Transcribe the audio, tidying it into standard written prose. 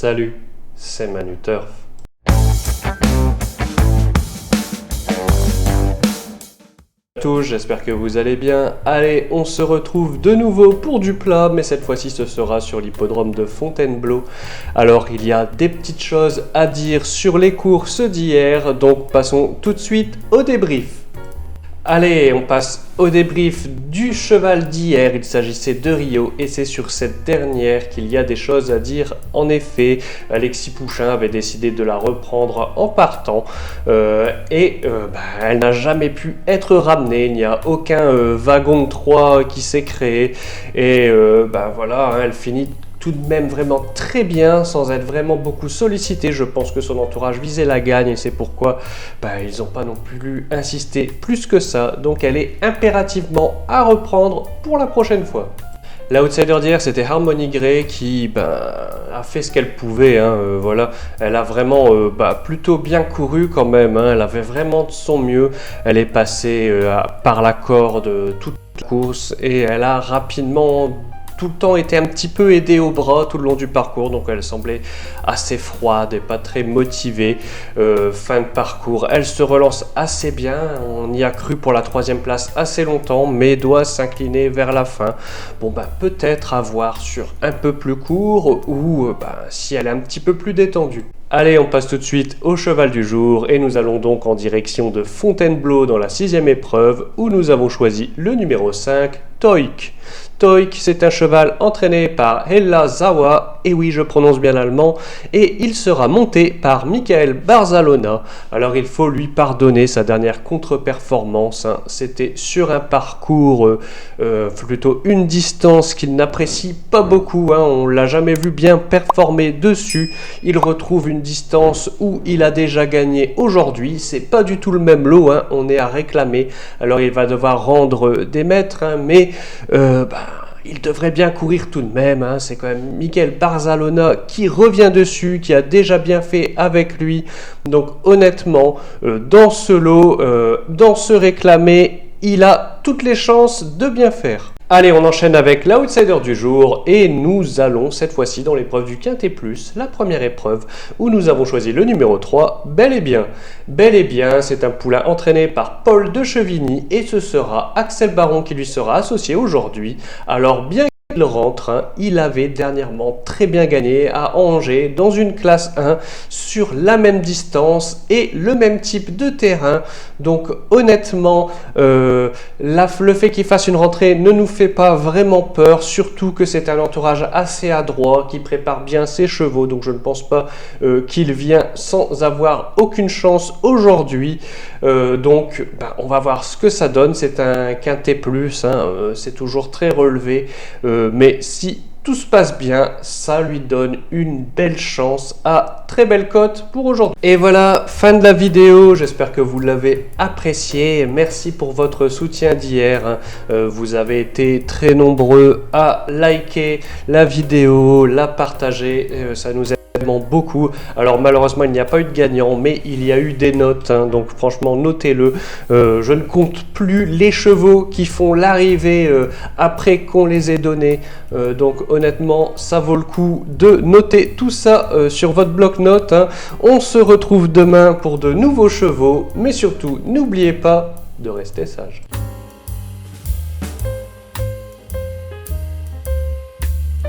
Salut, c'est Manu Turf. J'espère que vous allez bien. Allez, on se retrouve de nouveau pour du plat, mais cette fois-ci ce sera sur l'hippodrome de Fontainebleau. Alors il y a des petites choses à dire sur les courses d'hier, donc passons tout de suite au débrief. Allez, on passe au débrief du cheval d'hier. Il s'agissait de Rio et c'est sur cette dernière qu'il y a des choses à dire. En effet, Alexis Pouchin avait décidé de la reprendre en partant elle n'a jamais pu être ramenée. Il n'y a aucun wagon de 3 qui s'est créé et elle finit tout de même vraiment très bien, sans être vraiment beaucoup sollicité. Je pense que son entourage visait la gagne et c'est pourquoi ils n'ont pas non plus insisté plus que ça. Donc elle est impérativement à reprendre pour la prochaine fois. L'outsider d'hier, c'était Harmony Grey qui a fait ce qu'elle pouvait. Elle a vraiment plutôt bien couru quand même. Elle avait vraiment de son mieux. Elle est passée par la corde toute la course et elle a rapidement tout le temps été un petit peu aidée au bras tout le long du parcours, donc elle semblait assez froide et pas très motivée. Fin de parcours, elle se relance assez bien, on y a cru pour la 3e place assez longtemps, mais doit s'incliner vers la fin. Peut-être à voir sur un peu plus court ou si elle est un petit peu plus détendue. Allez, on passe tout de suite au cheval du jour et nous allons donc en direction de Fontainebleau dans la 6e épreuve où nous avons choisi le numéro 5, Toik. Toik, c'est un cheval entraîné par Hella Zawa, et oui, je prononce bien l'allemand, et il sera monté par Michael Barzalona. Alors il faut lui pardonner sa dernière contre-performance, C'était sur un parcours, plutôt une distance qu'il n'apprécie pas beaucoup, On l'a jamais vu bien performer dessus. Il retrouve une distance où il a déjà gagné aujourd'hui, c'est pas du tout le même lot, On est à réclamer. Alors il va devoir rendre des mètres, mais il devrait bien courir tout de même. C'est quand même Michael Barzalona qui revient dessus, qui a déjà bien fait avec lui. Donc honnêtement, dans ce lot, dans ce réclamé, il a toutes les chances de bien faire. Allez, on enchaîne avec l'outsider du jour et nous allons cette fois-ci dans l'épreuve du Quintet Plus, la première épreuve où nous avons choisi le numéro 3, Bel et Bien. Bel et Bien, c'est un poulain entraîné par Paul de Chevigny et ce sera Axel Baron qui lui sera associé aujourd'hui. Alors bien qu'il rentre, il avait dernièrement très bien gagné à Angers dans une classe 1 sur la même distance et le même type de terrain. Donc honnêtement, le fait qu'il fasse une rentrée ne nous fait pas vraiment peur, surtout que c'est un entourage assez adroit qui prépare bien ses chevaux. Donc je ne pense pas qu'il vient sans avoir aucune chance aujourd'hui. On va voir ce que ça donne. C'est un Quintet Plus, c'est toujours très relevé. Mais si tout se passe bien, ça lui donne une belle chance à très belle cote pour aujourd'hui. Et voilà, fin de la vidéo. J'espère que vous l'avez apprécié. Merci pour votre soutien d'hier. Vous avez été très nombreux à liker la vidéo, la partager. Ça nous aide beaucoup. Alors malheureusement il n'y a pas eu de gagnant, mais il y a eu des notes, donc franchement notez-le. Je ne compte plus les chevaux qui font l'arrivée après qu'on les ait donnés, donc honnêtement ça vaut le coup de noter tout ça sur votre bloc-notes. On se retrouve demain pour de nouveaux chevaux, mais surtout n'oubliez pas de rester sage.